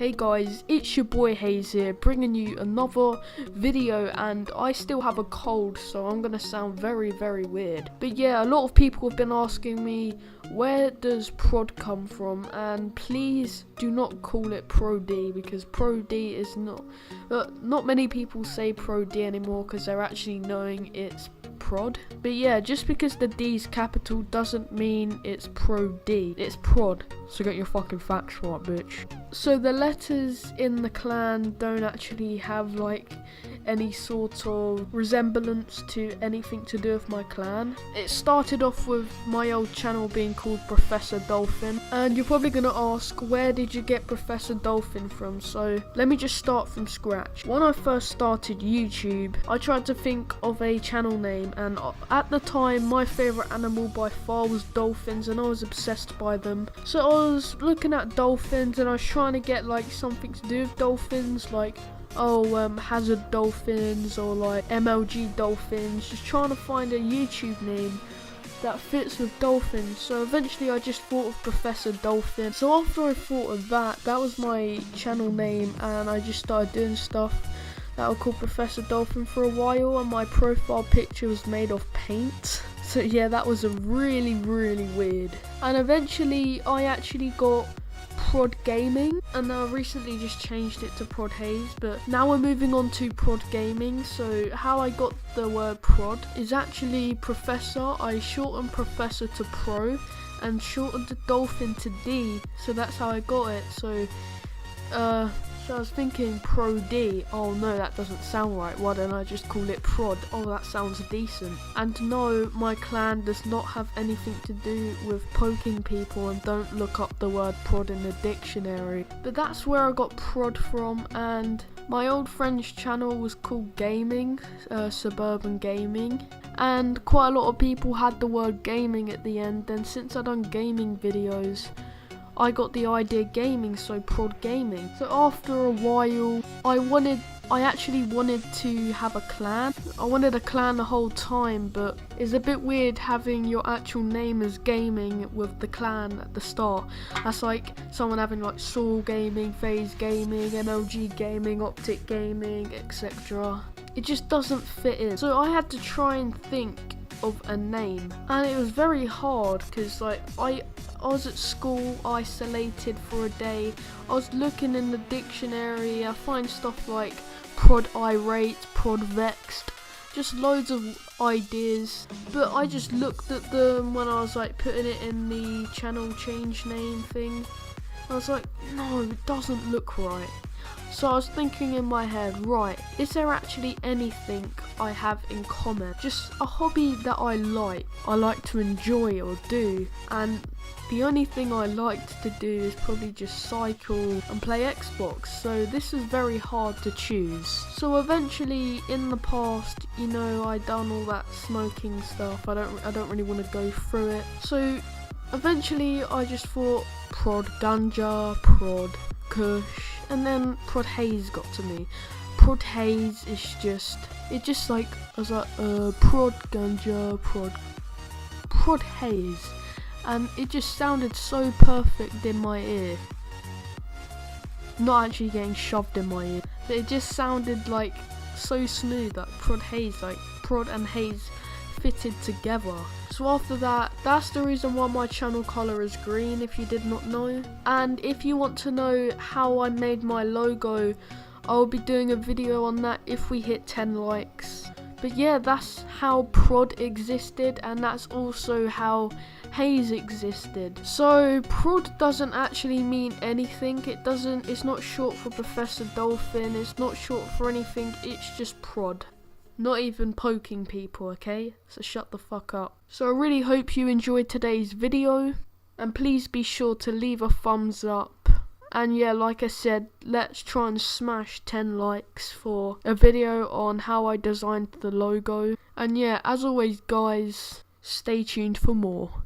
Hey guys, it's your boy HaZe here, bringing you another video, and I still have a cold, so I'm gonna sound very weird. But yeah, a lot of people have been asking me, where does ProD come from? And please do not call it ProD, because ProD is not many people say ProD anymore, because they're actually knowing it's ProD. But yeah, just because the D's capital doesn't mean it's ProD, it's ProD. So get your fucking facts right, bitch. So the letters in the clan don't actually have like any sort of resemblance to anything to do with my clan. It started off with my old channel being called Professor Dolphin, and you're probably gonna ask, where did you get Professor Dolphin from? So let me just start from scratch. When I first started YouTube, I tried to think of a channel name, and at the time my favourite animal by far was dolphins, and I was obsessed by them. So I was looking at dolphins and I was trying to get like something to do with dolphins, like HaZe dolphins or like MLG dolphins, just trying to find a YouTube name that fits with dolphins. So eventually I just thought of Professor Dolphin. So after I thought of that was my channel name, and I just started doing stuff that were called Professor Dolphin for a while, and my profile picture was made of paint. So yeah, that was a really weird. And eventually I actually got ProD Gaming, and I recently just changed it to ProD HaZe, but now we're moving on to ProD Gaming. So how I got the word ProD is actually Professor. I shortened Professor to Pro and shortened the Dolphin to D, so that's how I got it. So I was thinking ProD, oh no, that doesn't sound right, why don't I just call it ProD? Oh, that sounds decent. And no, my clan does not have anything to do with poking people, and don't look up the word ProD in the dictionary. But that's where I got ProD from, and my old friend's channel was called Gaming, Suburban Gaming, and quite a lot of people had the word gaming at the end. And since I'd done gaming videos, I got the idea gaming, so ProD Gaming. So after a while, I actually wanted to have a clan. I wanted a clan the whole time, but it's a bit weird having your actual name as gaming with the clan at the start. That's like someone having like Saul Gaming, HaZe Gaming, MLG Gaming, Optic Gaming, etc. It just doesn't fit in. So I had to try and think of a name, and it was very hard because like I was at school isolated for a day. I was looking in the dictionary, I find stuff like ProD Irate, ProD Vexed, just loads of ideas, but I just looked at them when I was like putting it in the channel change name thing. I was like, no, it doesn't look right. So I was thinking in my head, right, is there actually anything I have in common? Just a hobby that I like to enjoy or do, and the only thing I liked to do is probably just cycle and play Xbox, so this was very hard to choose. So eventually in the past, you know, I done all that smoking stuff, I don't really want to go through it. So eventually I just thought ProD Ganja, ProD Kush, and then ProD HaZe got to me. ProD HaZe is just like, I was like, ProD Ganja, ProD HaZe, and it just sounded so perfect in my ear. Not actually getting shoved in my ear, but it just sounded like so smooth, that ProD HaZe, like ProD and HaZe fitted together. So after that, that's the reason why my channel colour is green, if you did not know. And if you want to know how I made my logo, I'll be doing a video on that if we hit 10 likes. But yeah, that's how ProD existed, and that's also how HaZe existed. So ProD doesn't actually mean anything. It's not short for Professor Dolphin, it's not short for anything, it's just ProD. Not even poking people, okay? So shut the fuck up. So I really hope you enjoyed today's video, and please be sure to leave a thumbs up. And yeah, like I said, let's try and smash 10 likes for a video on how I designed the logo. And yeah, as always guys, stay tuned for more.